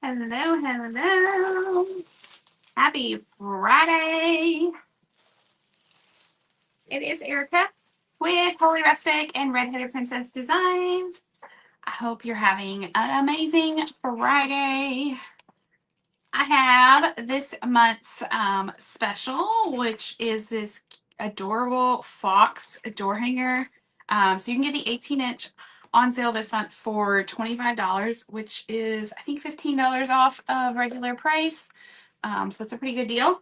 Hello, hello. Happy Friday. It is Erica with Holy Rustic and Redheaded Princess Designs. I hope you're having an amazing Friday. I have this month's special, which is this adorable fox door hanger. So you can get the 18-inch on sale this month for $25, which is, I think, $15 off of regular price. So it's a pretty good deal.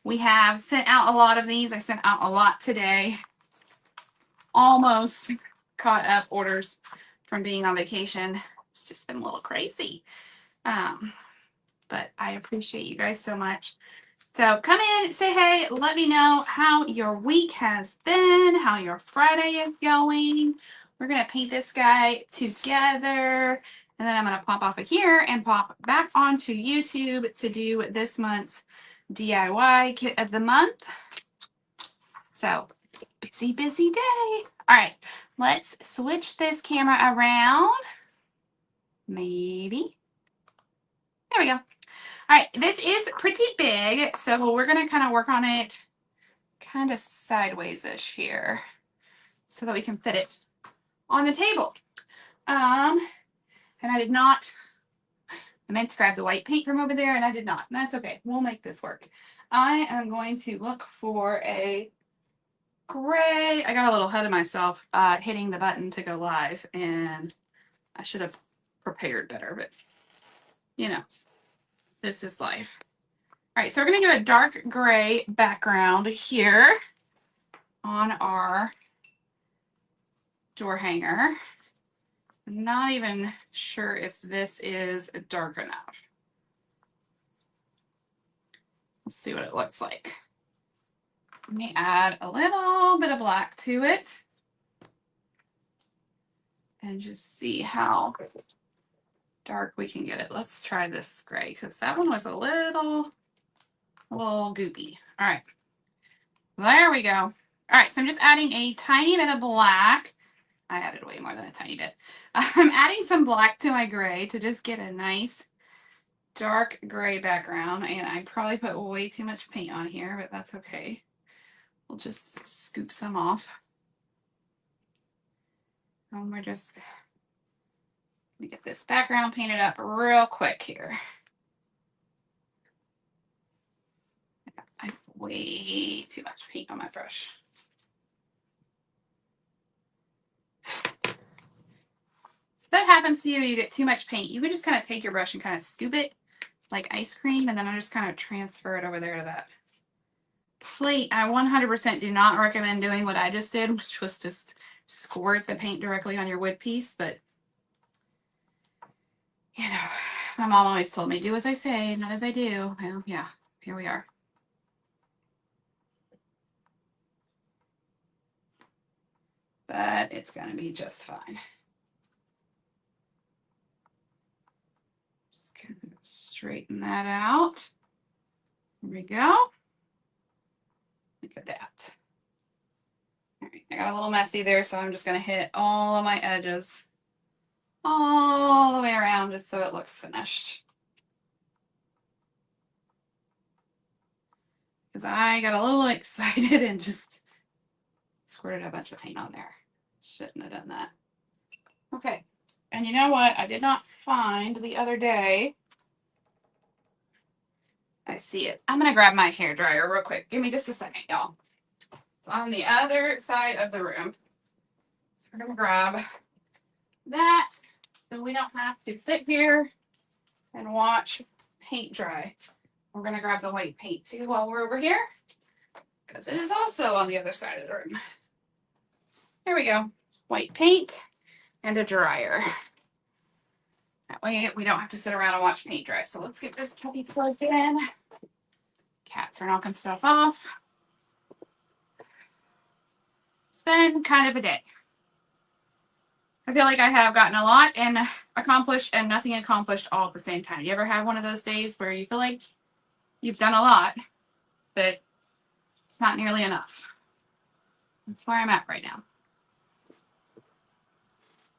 We have sent out a lot of these. I sent out a lot today. Almost caught up orders from being on vacation. It's just been a little crazy. But I appreciate you guys so much. So come in, say hey, let me know how your week has been, how your Friday is going. We're going to paint this guy together. And then I'm going to pop off of here and pop back onto YouTube to do this month's DIY kit of the month. So busy, busy day. All right, let's switch this camera around. Maybe. There we go. All right, this is pretty big, so we're going to kind of work on it kind of sideways-ish here so that we can fit it on the table. And I did not, I meant to grab the white paint from over there, and I did not. That's okay. We'll make this work. I am going to look for a gray. I got a little ahead of myself hitting the button to go live, and I should have prepared better, but you know, this is life. All right, so we're going to do a dark gray background here on our door hanger. I'm not even sure if this is dark enough. Let's see what it looks like. Let me add a little bit of black to it and just see how dark we can get it. Let's try this gray because that one was a little goopy. All right, there we go. All right, so I'm just adding a tiny bit of black. I added way more than a tiny bit. I'm adding some black to my gray to just get a nice dark gray background, and I probably put way too much paint on here, but that's okay. We'll just scoop some off. And we're just gonna get this background painted up real quick here. I have way too much paint on my brush. So that happens to you, you get too much paint. You can just kind of take your brush and kind of scoop it like ice cream, and then I just kind of transfer it over there to that plate. I 100% do not recommend doing what I just did, which was just squirt the paint directly on your wood piece, but you know, my mom always told me, do as I say, not as I do. Well, yeah, here we are. But it's going to be just fine. Just kind of straighten that out. There we go. Look at that. All right, I got a little messy there, so I'm just going to hit all of my edges all the way around just so it looks finished. Because I got a little excited and just squirted a bunch of paint on there. Shouldn't have done that. Okay, and you know what? I did not find the other day. I see it. I'm going to grab my hairdryer real quick. Give me just a second, y'all. It's on the other side of the room. So we're going to grab that so we don't have to sit here and watch paint dry. We're going to grab the white paint too while we're over here because it is also on the other side of the room. There we go. White paint and a dryer. That way we don't have to sit around and watch paint dry. So let's get this puppy plugged in. Cats are knocking stuff off. It's been kind of a day. I feel like I have gotten a lot and accomplished and nothing accomplished all at the same time. You ever have one of those days where you feel like you've done a lot, but it's not nearly enough? That's where I'm at right now.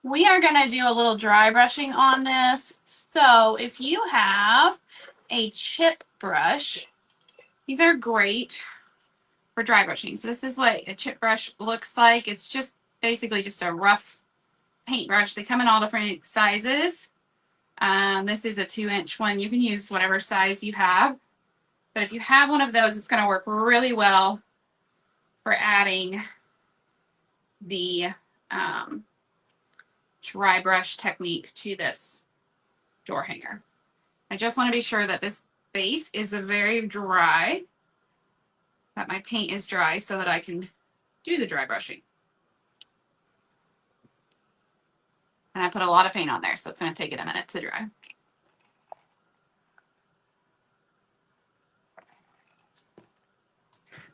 we are going to do a little dry brushing on this. So if you have a chip brush, these are great for dry brushing. So this is what a chip brush looks like. It's just basically just a rough paintbrush. They come in all different sizes. This is a 2-inch one. You can use whatever size you have. But if you have one of those, it's going to work really well for adding the dry brush technique to this door hanger. I just want to be sure that this base is very dry, that my paint is dry so that I can do the dry brushing. And I put a lot of paint on there, so it's going to take it a minute to dry.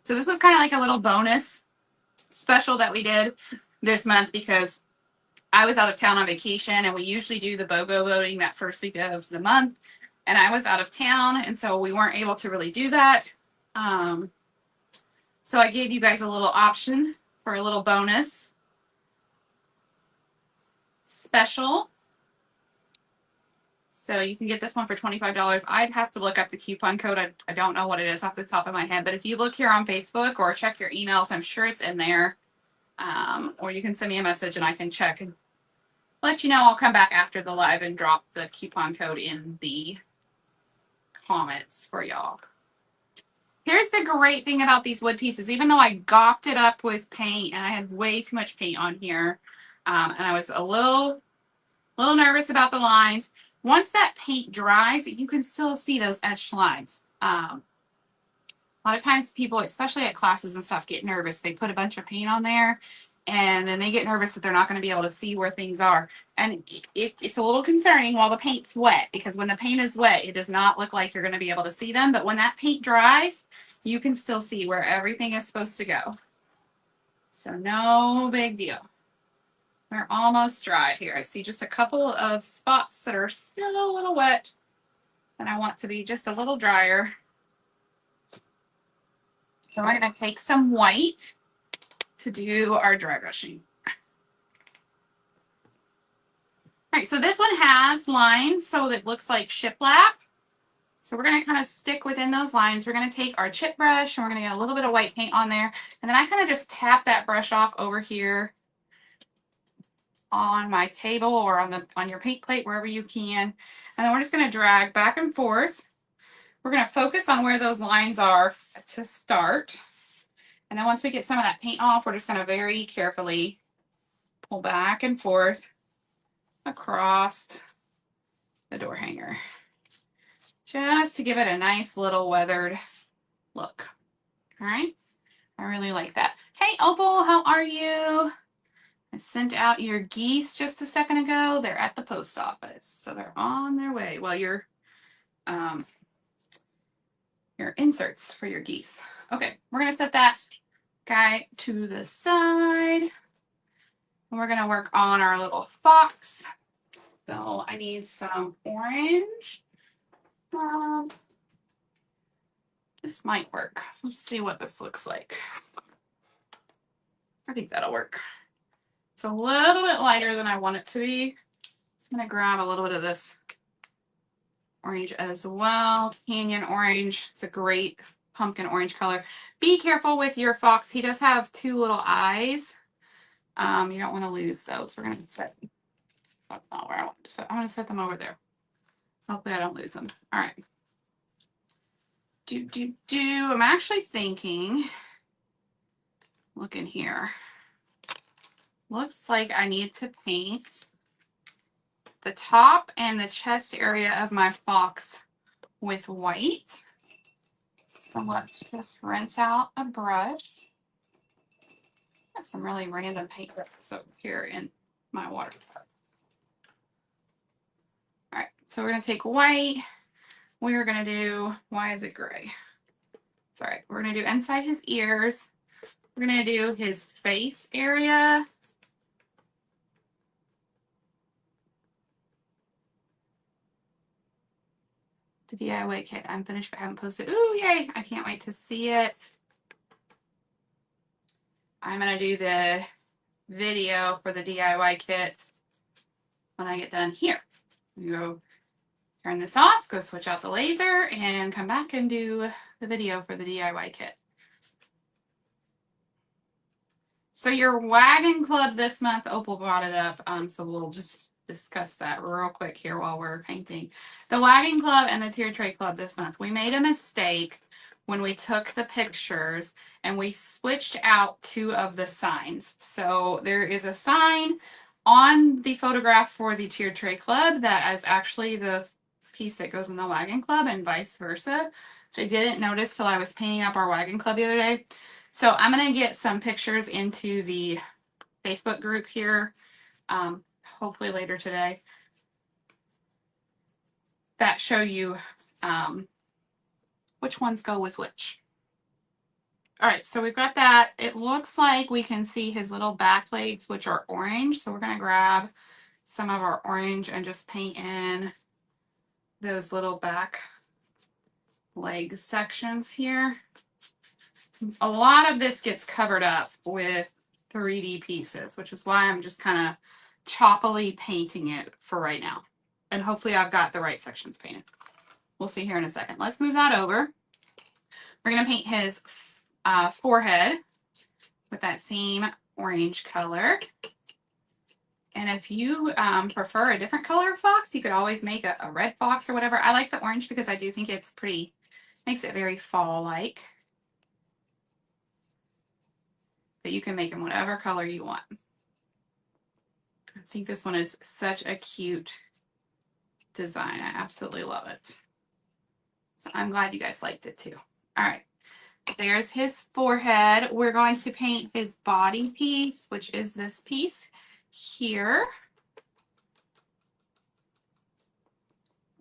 So this was kind of like a little bonus special that we did this month because I was out of town on vacation, and we usually do the BOGO voting that first week of the month. And I was out of town, and so we weren't able to really do that. So I gave you guys a little option for a little bonus special. So you can get this one for $25. I'd have to look up the coupon code. I don't know what it is off the top of my head, but if you look here on Facebook or check your emails, I'm sure it's in there. Or you can send me a message and I can check and let you know. I'll come back after the live and drop the coupon code in the comments for y'all. Here's the great thing about these wood pieces. Even though I gopped it up with paint and I had way too much paint on here, and I was a little nervous about the lines, once that paint dries, you can still see those etched lines. A lot of times people, especially at classes and stuff, get nervous. They put a bunch of paint on there, and then they get nervous that they're not going to be able to see where things are. And it's a little concerning while the paint's wet, because when the paint is wet, it does not look like you're going to be able to see them. But when that paint dries, you can still see where everything is supposed to go. So no big deal. We're almost dry here. I see just a couple of spots that are still a little wet, and I want to be just a little drier. So we're going to take some white to do our dry brushing. All right, so this one has lines, so it looks like shiplap. So we're going to kind of stick within those lines. We're going to take our chip brush, and we're going to get a little bit of white paint on there. And then I kind of just tap that brush off over here on my table or on your paint plate, wherever you can. And then we're just going to drag back and forth. We're going to focus on where those lines are to start. And then once we get some of that paint off, we're just going to very carefully pull back and forth across the door hanger, just to give it a nice little weathered look. All right. I really like that. Hey, Opal, how are you? I sent out your geese just a second ago. They're at the post office, so they're on their way. Well, your inserts for your geese. Okay, we're going to set that guy to the side. And we're going to work on our little fox. So I need some orange. This might work. Let's see what this looks like. I think that'll work. It's a little bit lighter than I want it to be. I'm going to grab a little bit of this orange as well. Canyon orange. It's a great pumpkin orange color. Be careful with your fox. He does have 2 little eyes. You don't want to lose those. We're going to set. That's not where I want to set. I'm going to set them over there. Hopefully I don't lose them. All right. I'm actually thinking, look in here. Looks like I need to paint the top and the chest area of my fox with white. So let's just rinse out a brush. Got some really random paint drips over here in my water pot. All right, so we're going to take white. We're going to do, why is it gray? It's all right. We're going to do inside his ears. We're going to do his face area. The DIY kit. I'm finished but haven't posted. Ooh, yay. I can't wait to see it. I'm going to do the video for the DIY kit when I get done here. You go turn this off, go switch out the laser, and come back and do the video for the DIY kit. So your wagon club this month, Opal brought it up, so we'll just discuss that real quick here while we're painting. The wagon club and the tier tray club this month, we made a mistake when we took the pictures and we switched out 2 of the signs. So there is a sign on the photograph for the tier tray club that is actually the piece that goes in the wagon club and vice versa. So I didn't notice till I was painting up our wagon club the other day. So I'm going to get some pictures into the Facebook group here, hopefully later today, that show you which ones go with which. All right, so we've got that. It looks like we can see his little back legs, which are orange. So we're going to grab some of our orange and just paint in those little back leg sections here. A lot of this gets covered up with 3D pieces, which is why I'm just kind of choppily painting it for right now. And hopefully I've got the right sections painted. We'll see here in a second. Let's move that over. We're going to paint his forehead with that same orange color. And if you prefer a different color fox, you could always make a red fox or whatever. I like the orange because I do think it's pretty, makes it very fall-like. But you can make them whatever color you want. I think this one is such a cute design. I absolutely love it. So I'm glad you guys liked it too. All right, there's his forehead. We're going to paint his body piece, which is this piece here.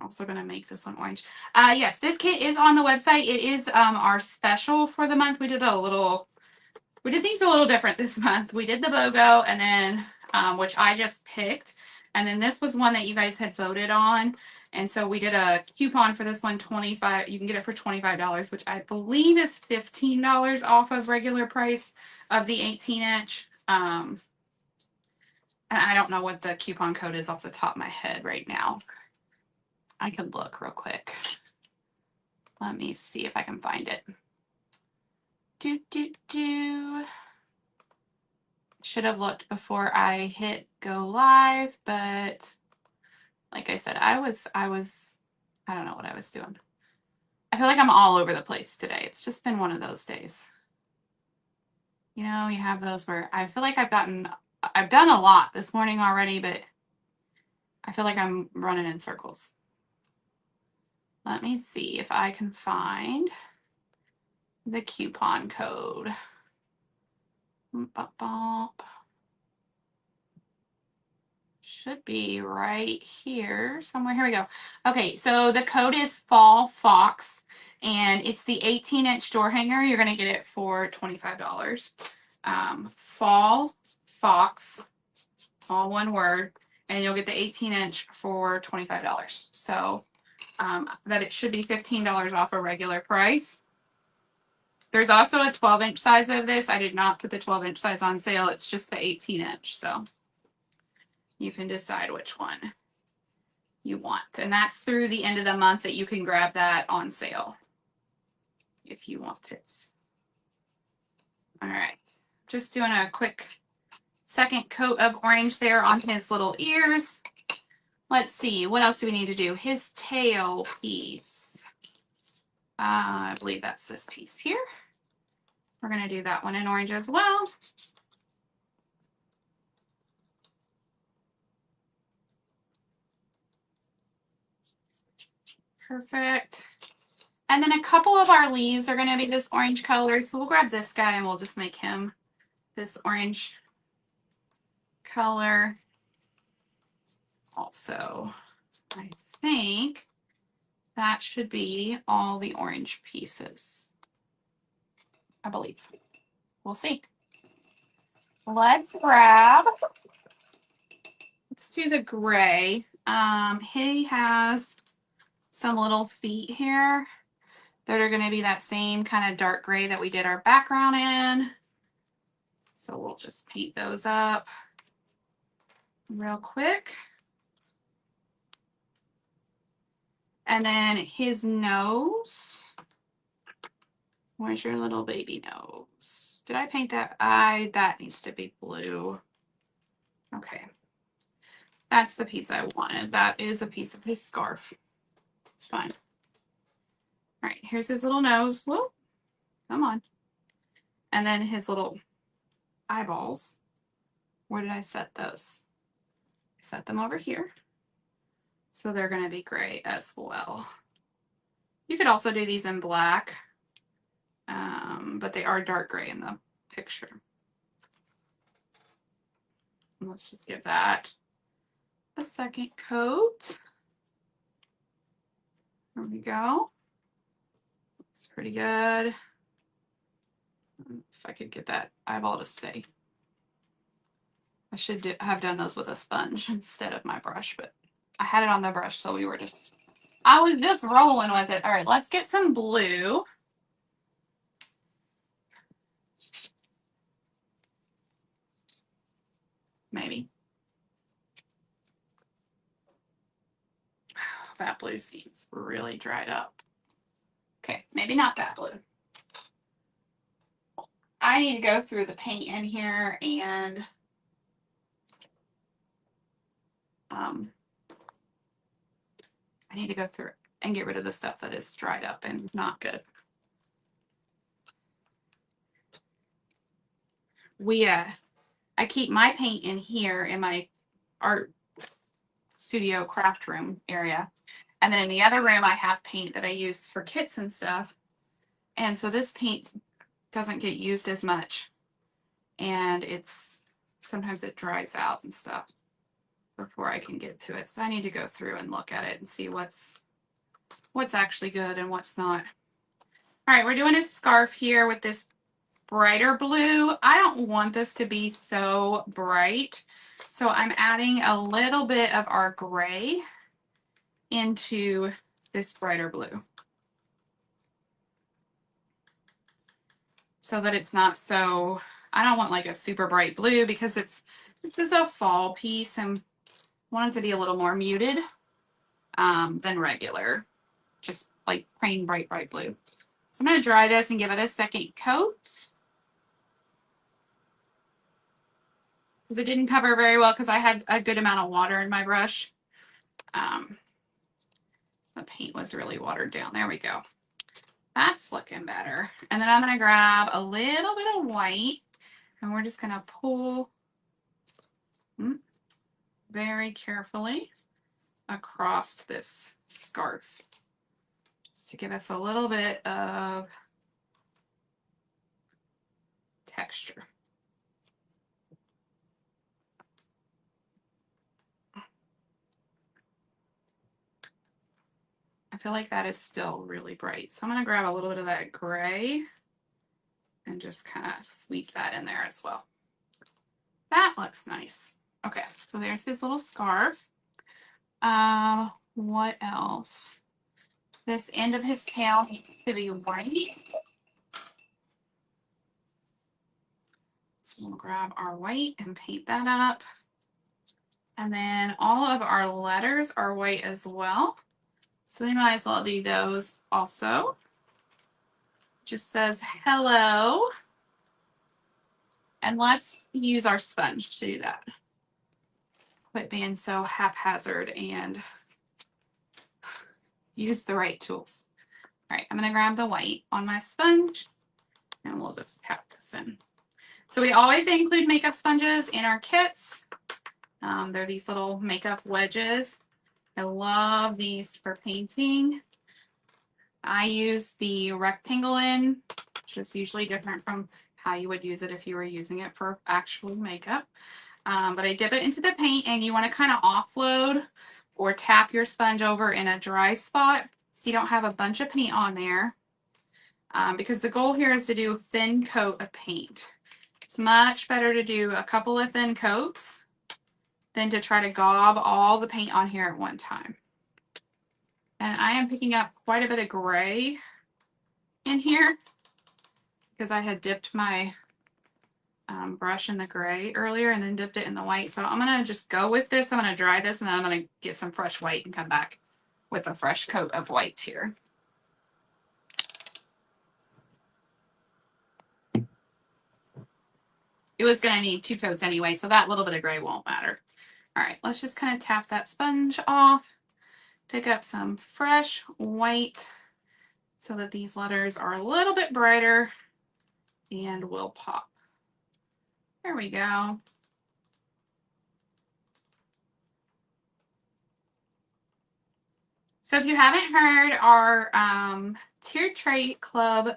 Also going to make this one orange. Yes, this kit is on the website. It is our special for the month. We did things a little different this month. We did the BOGO and then, which I just picked. And then this was one that you guys had voted on. And so we did a coupon for this one, $25. You can get it for $25, which I believe is $15 off of regular price of the 18-inch. And I don't know what the coupon code is off the top of my head right now. I can look real quick. Let me see if I can find it. Should have looked before I hit go live, but like I said, I don't know what I was doing. I feel like I'm all over the place today. It's just been one of those days. You know, you have those where I feel like I've done a lot this morning already, but I feel like I'm running in circles. Let me see if I can find the coupon code. Should be right here somewhere. Here we go. Okay, so the code is Fall Fox, and it's the 18-inch door hanger. You're going to get it for $25. Fall Fox, all one word, and you'll get the 18-inch for $25. So that it should be $15 off a regular price. There's also a 12-inch size of this. I did not put the 12-inch size on sale. It's just the 18-inch. So you can decide which one you want. And that's through the end of the month that you can grab that on sale if you want it. All right. Just doing a quick second coat of orange there on his little ears. Let's see. What else do we need to do? His tail piece. I believe that's this piece here. We're going to do that one in orange as well. Perfect. And then a couple of our leaves are going to be this orange color. So we'll grab this guy and we'll just make him this orange color. Also, I think that should be all the orange pieces. I believe. We'll see. Let's do the gray. He has some little feet here that are going to be that same kind of dark gray that we did our background in. So we'll just paint those up real quick. And then his nose. Where's your little baby nose? Did I paint that? That needs to be blue. Okay. That's the piece I wanted. That is a piece of his scarf. It's fine. All right, here's his little nose. Whoa, come on. And then his little eyeballs. Where did I set those? I set them over here. So they're going to be gray as well. You could also do these in black, but they are dark gray in the picture. And let's just give that a second coat. There we go. Looks pretty good. If I could get that eyeball to stay. I should have done those with a sponge instead of my brush, but I had it on the brush, so I was just rolling with it. All right, let's get some blue. Maybe. That blue seems really dried up. Okay, maybe not that blue. I need to go through the paint in here and I need to go through it and get rid of the stuff that is dried up and not good. I keep my paint in here in my art studio craft room area. And then in the other room, I have paint that I use for kits and stuff. And so this paint doesn't get used as much. And sometimes it dries out and stuff before I can get to it. So I need to go through and look at it and see what's actually good and what's not. All right, we're doing a scarf here with this brighter blue. I don't want this to be so bright. So I'm adding a little bit of our gray into this brighter blue, so that it's not so, I don't want like a super bright blue because this is a fall piece and want it to be a little more muted than regular, just like plain bright blue. So I'm going to dry this and give it a second coat because it didn't cover very well because I had a good amount of water in my brush. The paint was really watered down. There we go. That's looking better. And then I'm going to grab a little bit of white and we're just going to pull very carefully across this scarf just to give us a little bit of texture. I feel like that is still really bright. So I'm going to grab a little bit of that gray and just kind of sweep that in there as well. That looks nice. Okay, so there's his little scarf. What else? This end of his tail needs to be white. So we'll grab our white and paint that up. And then all of our letters are white as well. So we might as well do those also. Just says hello. And let's use our sponge to do that. Quit being so haphazard and use the right tools. All right, I'm going to grab the white on my sponge and we'll just tap this in. So we always include makeup sponges in our kits. They're these little makeup wedges. I love these for painting. I use the rectangle in, which is usually different from how you would use it if you were using it for actual makeup. But I dip it into the paint and you want to kind of offload or tap your sponge over in a dry spot so you don't have a bunch of paint on there. Because the goal here is to do a thin coat of paint. It's much better to do a couple of thin coats than to try to gob all the paint on here at one time. And I am picking up quite a bit of gray in here because I had dipped my brush in the gray earlier and then dipped it in the white. So I'm going to just go with this. I'm going to dry this and then I'm going to get some fresh white and come back. with a fresh coat of white here. It was going to need 2 coats anyway, so that little bit of gray won't matter. All right, let's just kind of tap that sponge off. Pick up some fresh white so that these letters are a little bit brighter and will pop. There we go. So if you haven't heard, our Tier Tray Club,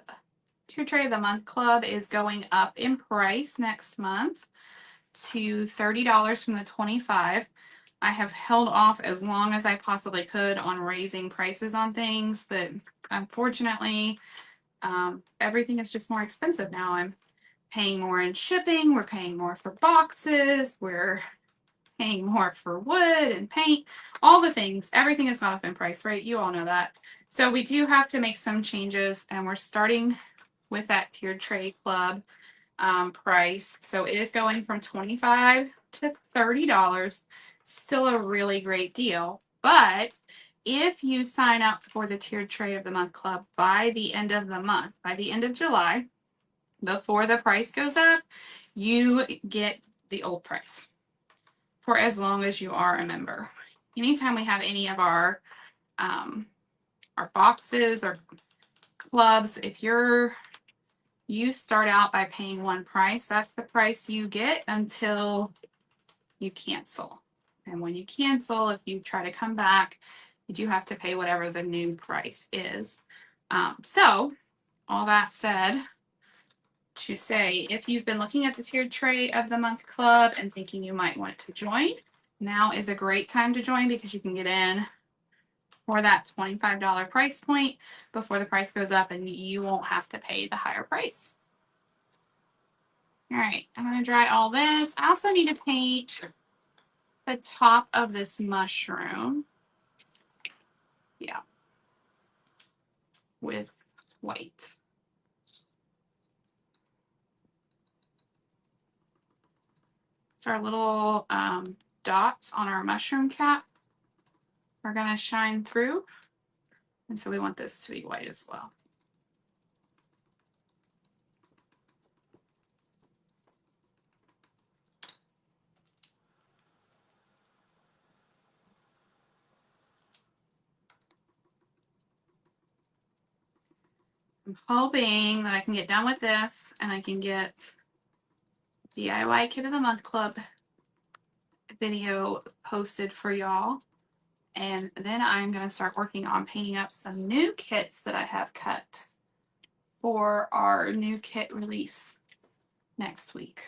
Tier Tray of the Month Club is going up in price next month to $30 from the $25. I have held off as long as I possibly could on raising prices on things, but unfortunately, everything is just more expensive now. I'm paying more in shipping. We're paying more for boxes. We're paying more for wood and paint, all the things. Everything has gone up in price, right? You all know that. So we do have to make some changes, and we're starting with that Tiered Tray Club price. So it is going from $25 to $30. Still a really great deal. But if you sign up for the Tiered Tray of the Month Club by the end of the month, by the end of July, before the price goes up, you get the old price for as long as you are a member. Anytime we have any of our boxes or clubs, if you start out by paying one price, that's the price you get until you cancel. And when you cancel, if you try to come back, you do have to pay whatever the new price is. So all that said, to say, if you've been looking at the Tiered Tray of the Month Club and thinking you might want to join, now is a great time to join because you can get in for that $25 price point before the price goes up and you won't have to pay the higher price. All right, I'm going to dry all this. I also need to paint the top of this mushroom. Yeah. With white. So our little dots on our mushroom cap are going to shine through. And so we want this to be white as well. I'm hoping that I can get done with this and I can get DIY Kit of the Month Club video posted for y'all. And then I'm going to start working on painting up some new kits that I have cut for our new kit release next week.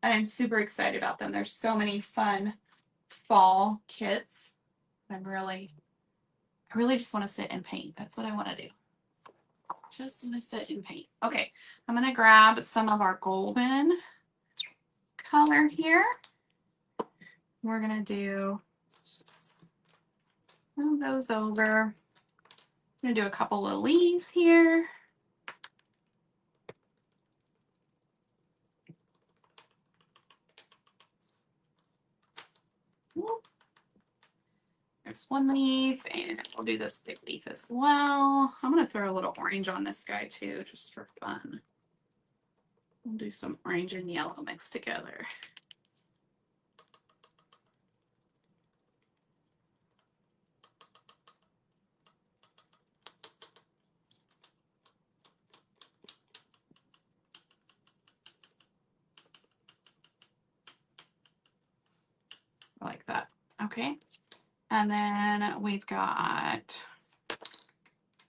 And I'm super excited about them. There's so many fun fall kits. I really just want to sit and paint. That's what I want to do. Just want to sit and paint. Okay, I'm going to grab some of our golden color here. We're going to move those over. I'm going to do a couple of leaves here. There's one leaf, and we'll do this big leaf as well. I'm going to throw a little orange on this guy too, just for fun. We'll do some orange and yellow mixed together. Like that. Okay. And then we've got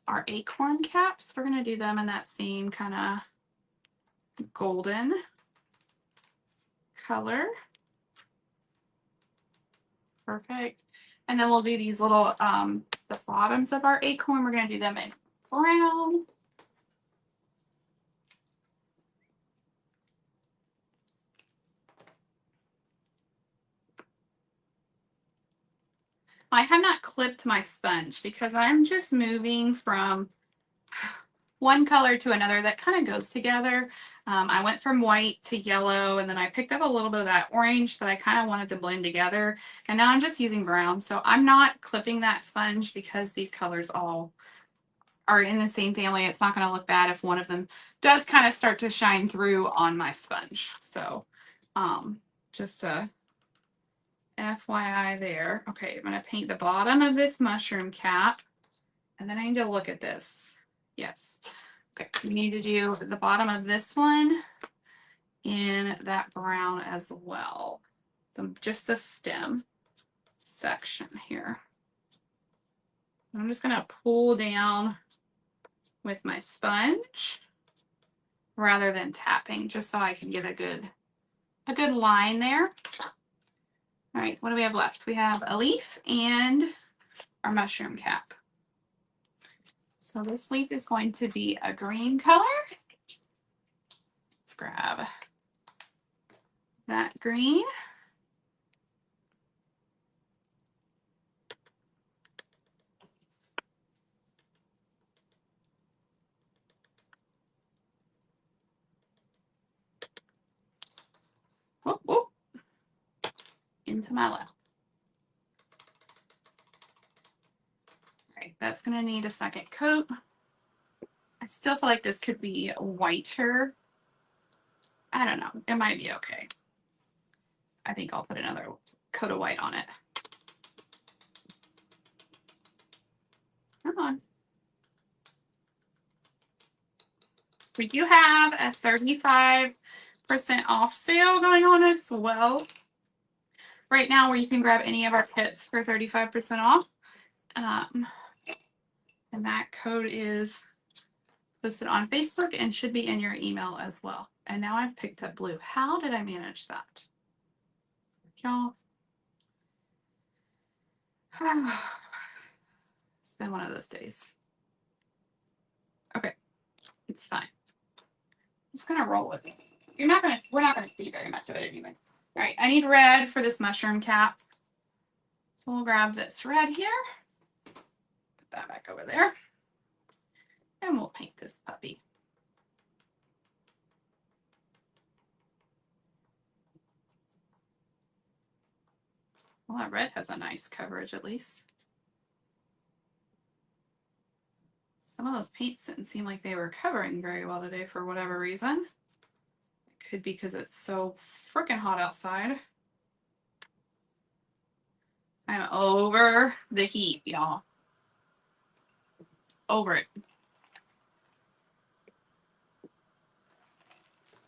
our acorn caps. We're going to do them in that same kind of golden color. Perfect. And then we'll do these little, the bottoms of our acorn. We're going to do them in brown. I have not clipped my sponge because I'm just moving from one color to another that kind of goes together. I went from white to yellow, and then I picked up a little bit of that orange that I kind of wanted to blend together. And now I'm just using brown. So I'm not clipping that sponge because these colors all are in the same family. It's not going to look bad if one of them does kind of start to shine through on my sponge. So just a FYI there. Okay, I'm going to paint the bottom of this mushroom cap. And then I need to look at this. Yes. Okay, we need to do the bottom of this one in that brown as well. So just the stem section here. I'm just going to pull down with my sponge rather than tapping, just so I can get a good line there. All right, what do we have left? We have a leaf and our mushroom cap. So this leaf is going to be a green color. Let's grab that green. Whoop, whoop. Into my lap. All right, that's going to need a second coat. I still feel like this could be whiter. I don't know. It might be okay. I think I'll put another coat of white on it. Come on. We do have a 35% off sale going on as well right now, where you can grab any of our kits for 35% off. And that code is posted on Facebook and should be in your email as well. And now I've picked up blue. How did I manage that? Y'all. It's been one of those days. Okay, it's fine. I'm just gonna roll with it. We're not gonna see very much of it anyway. All right, I need red for this mushroom cap. So we'll grab this red here. Put that back over there. And we'll paint this puppy. Well, that red has a nice coverage at least. Some of those paints didn't seem like they were covering very well today for whatever reason. It could be because it's so freaking hot outside. I'm over the heat, y'all. Over it.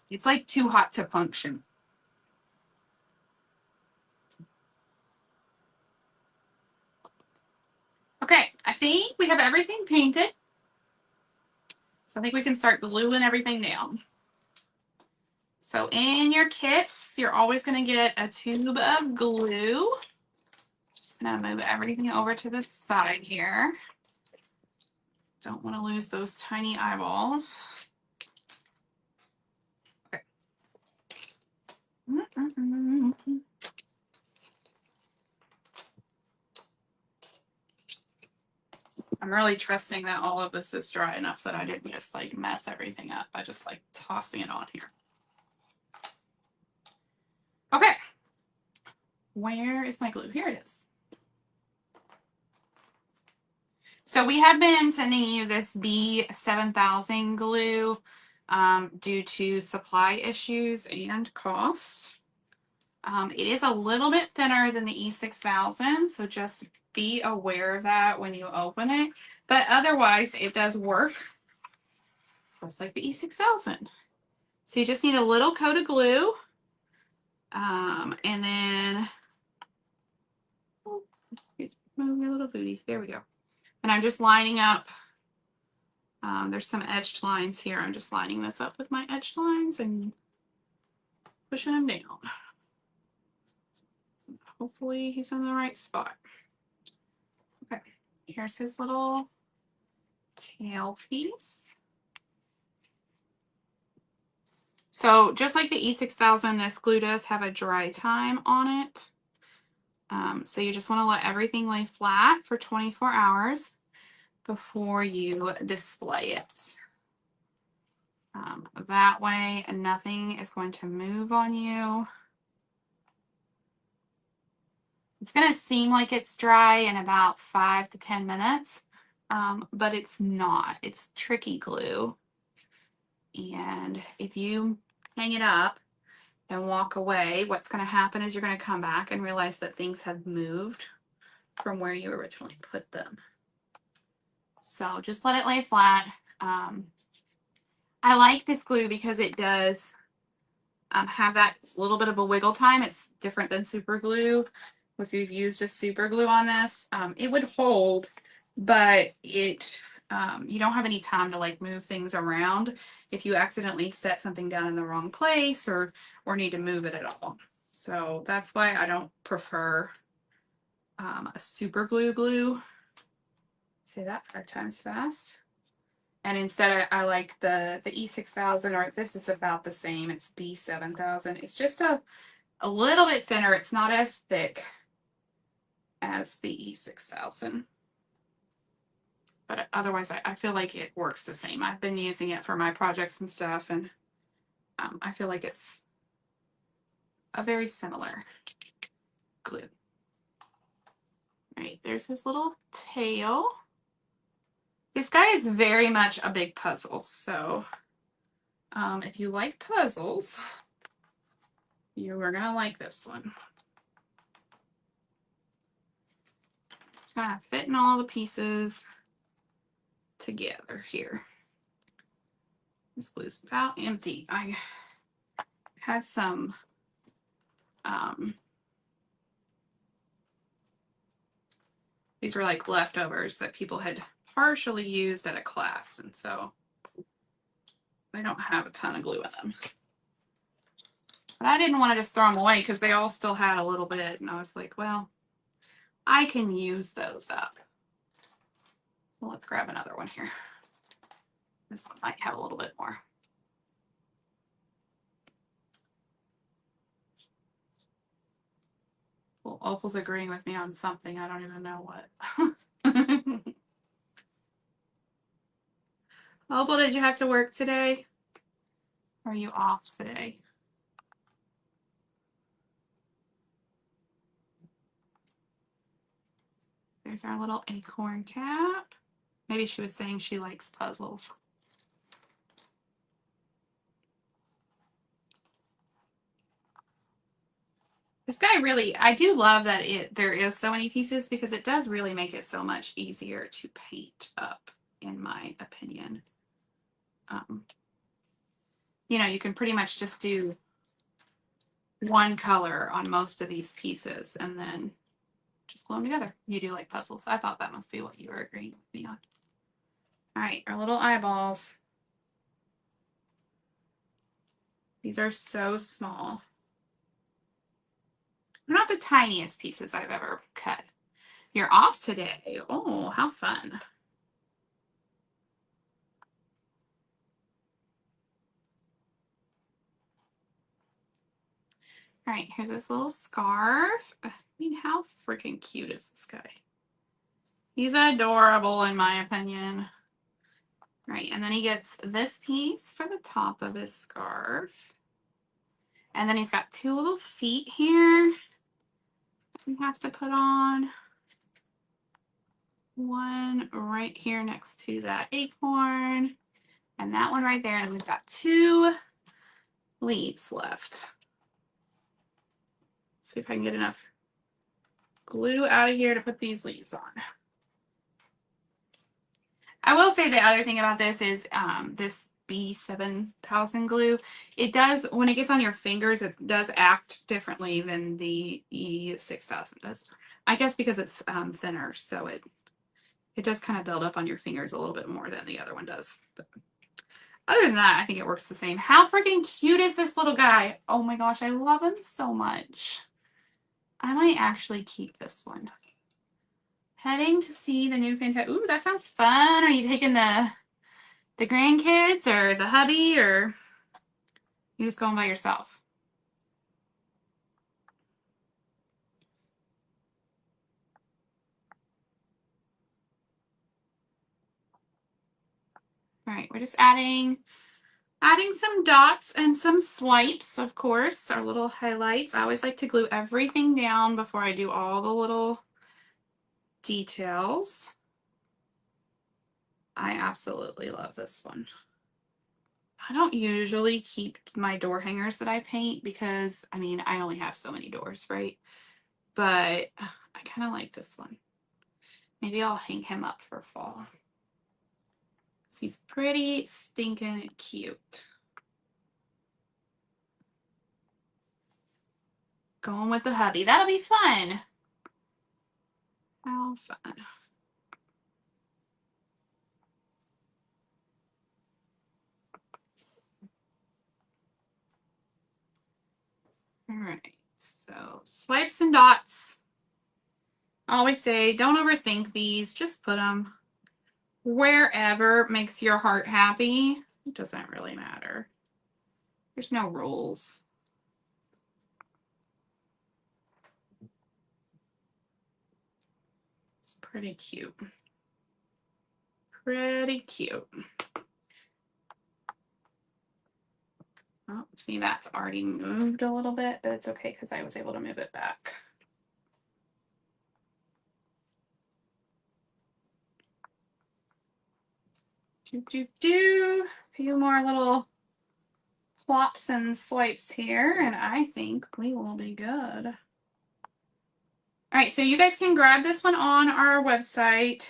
It's like too hot to function. Okay, I think we have everything painted. So I think we can start gluing everything down. So in your kits, you're always going to get a tube of glue. Just going to move everything over to the side here. Don't want to lose those tiny eyeballs. Okay. I'm really trusting that all of this is dry enough that I didn't just like mess everything up by just like tossing it on here. Okay. Where is my glue? Here it is. So we have been sending you this B7000 glue due to supply issues and cost. It is a little bit thinner than the E6000, so just be aware of that when you open it. But otherwise, it does work just like the E6000. So you just need a little coat of glue. And then, move your little booty. There we go. And I'm just lining up. There's some edged lines here. I'm just lining this up with my edged lines and pushing them down. Hopefully he's in the right spot. Okay, here's his little tail piece. So just like the E6000, this glue does have a dry time on it. So you just want to let everything lay flat for 24 hours before you display it. That way nothing is going to move on you. It's going to seem like it's dry in about 5 to 10 minutes, but it's not. It's tricky glue. And if you hang it up and walk away, what's going to happen is you're going to come back and realize that things have moved from where you originally put them. So just let it lay flat. I like this glue because it does have that little bit of a wiggle time. It's different than super glue. If you've used a super glue on this, it would hold, but it you don't have any time to like move things around if you accidentally set something down in the wrong place or need to move it at all. So that's why I don't prefer a super glue. Say that 5 times fast. And instead I like the E6000, or this is about the same. It's B7000. It's just a little bit thinner. It's not as thick as the E6000. But otherwise, I feel like it works the same. I've been using it for my projects and stuff, and I feel like it's a very similar glue. All right, there's his little tail. This guy is very much a big puzzle, so if you like puzzles, you are going to like this one. Kind of fitting all the pieces together here. This glue's about empty. I had some these were like leftovers that people had partially used at a class, and so they don't have a ton of glue in them. But I didn't want to just throw them away because they all still had a little bit, and I was like, well, I can use those up. So let's grab another one here. This one might have a little bit more. Well, Opal's agreeing with me on something. I don't even know what. Opal, did you have to work today? Or are you off today? There's our little acorn cap. Maybe she was saying she likes puzzles. This guy really, I do love that there is so many pieces because it does really make it so much easier to paint up, in my opinion. You know, you can pretty much just do one color on most of these pieces and then just glue them together. You do like puzzles. I thought that must be what you were agreeing with me on. All right, our little eyeballs. These are so small. They're not the tiniest pieces I've ever cut. You're off today. Oh, how fun. All right, here's this little scarf. I mean, how freaking cute is this guy? He's adorable, in my opinion. All right, and then he gets this piece for the top of his scarf. And then he's got 2 little feet here we have to put on. One right here next to that acorn. And that one right there. And we've got 2 leaves left. Let's see if I can get enough glue out of here to put these leaves on. I will say the other thing about this is this B7000 glue. It does, when it gets on your fingers, it does act differently than the E6000 does. I guess because it's thinner, so it does kind of build up on your fingers a little bit more than the other one does. But other than that, I think it works the same. How freaking cute is this little guy? Oh my gosh, I love him so much. I might actually keep this one. Heading to see the new Fantastic. Ooh, that sounds fun. Are you taking the grandkids or the hubby, or you just going by yourself? All right, we're just adding Adding some dots and some swipes, of course, our little highlights. I always like to glue everything down before I do all the little details. I absolutely love this one. I don't usually keep my door hangers that I paint because, I mean, I only have so many doors, right? But I kind of like this one. Maybe I'll hang him up for fall. He's pretty stinking cute. Going with the hubby. That'll be fun. How fun. All right, so swipes and dots. I always say don't overthink these. Just put them wherever makes your heart happy. It doesn't really matter. There's no rules. It's pretty cute. Pretty cute. Oh, see, that's already moved a little bit, but it's okay because I was able to move it back. A few more little plops and swipes here, and I think we will be good. All right, so you guys can grab this one on our website.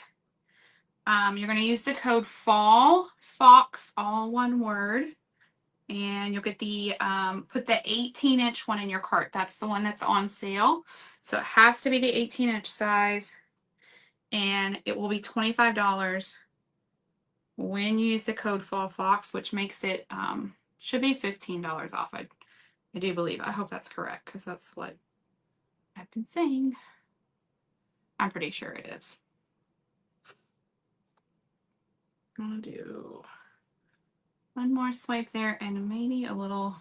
You're going to use the code FALL, Fox, all one word, and you'll get the, put the 18-inch one in your cart. That's the one that's on sale. So it has to be the 18-inch size, and it will be $25 when you use the code Fall Fox, which makes it, should be $15 off. I do believe. I hope that's correct because that's what I've been saying. I'm pretty sure it is. I'll do one more swipe there and maybe a little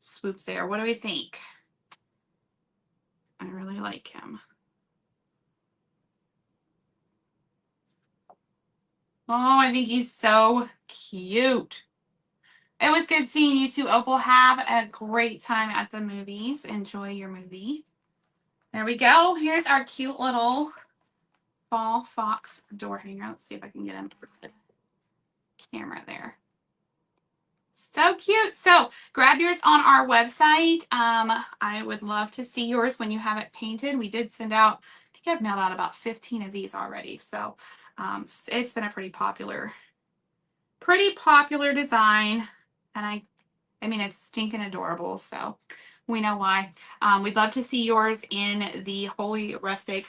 swoop there. What do we think? I really like him. Oh, I think he's so cute. It was good seeing you two, Opal. Have a great time at the movies. Enjoy your movie. There we go. Here's our cute little Fall Fox door hanger. Let's see if I can get him for the camera there. So cute. So grab yours on our website. I would love to see yours when you have it painted. We did send out, I think I've mailed out about 15 of these already. So it's been a pretty popular design. And I mean, it's stinking adorable. So we know why. We'd love to see yours in the Holy Rustic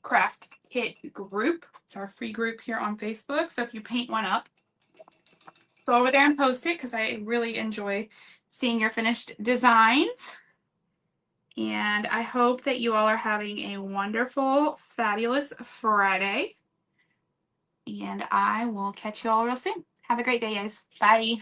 Craft Kit group. It's our free group here on Facebook. So if you paint one up, go over there and post it because I really enjoy seeing your finished designs. And I hope that you all are having a wonderful, fabulous Friday. And I will catch you all real soon. Have a great day, guys. Bye.